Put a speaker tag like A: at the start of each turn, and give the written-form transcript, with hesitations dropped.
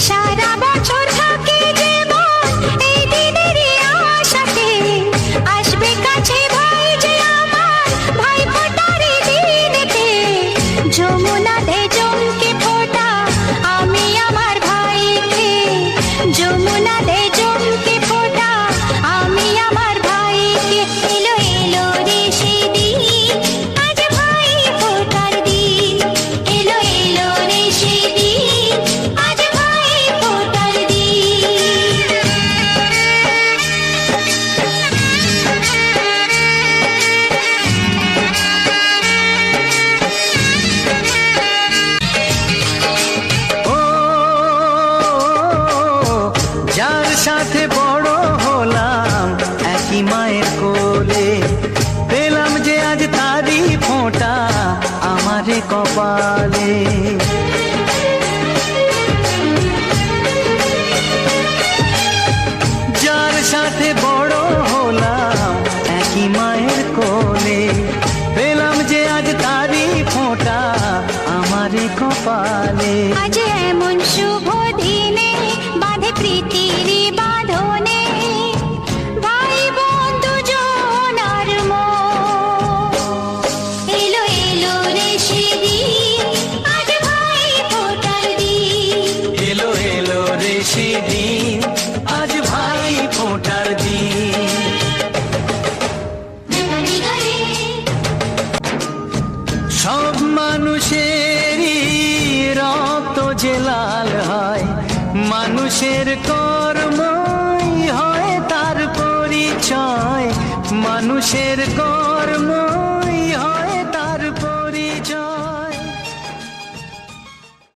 A: সারা বছর থাকে যেমন এই দিনেরই আশাতে, আসবে কাছে ভাই যে আমার ভাই ফোটার দিনেতে। যমুনা দে জমকে ফোটা আমি আমার ভাইকে, যমুনা দে জমকে ফোটা আমি আমার ভাইকে। এলো এলো রে সেদিন, আজ ভাই ফোটার দিন। এলো এলো রে সেদিন, আজ ভাই ফোটার দিন।
B: ও যার সাথে বড় হলাম একই মায়ের কোলে, পেলাম যে আজ তারি ফোঁটা আমারে কপালে। যার সাথে বড় হলাম একই মায়ের কোলে, পেলাম যে আজ তারি ফোঁটা আমারে কপালে।
A: আজ এমন শুভ দিনে বাঁধে প্রীতির বাঁধনে, ভাই বন্ধু জনার মন। এলো এলো রে সেদিন, আজ ভাই ফোটার দিন।
B: এলো এলো রে সেদিন, আজ ভাই ফোঁটার দিন। সব মানুষেরই রক্ত যে লাল হয়, মানুষের কর্মই হয় তার পরিচয়, মানুষের কর্ম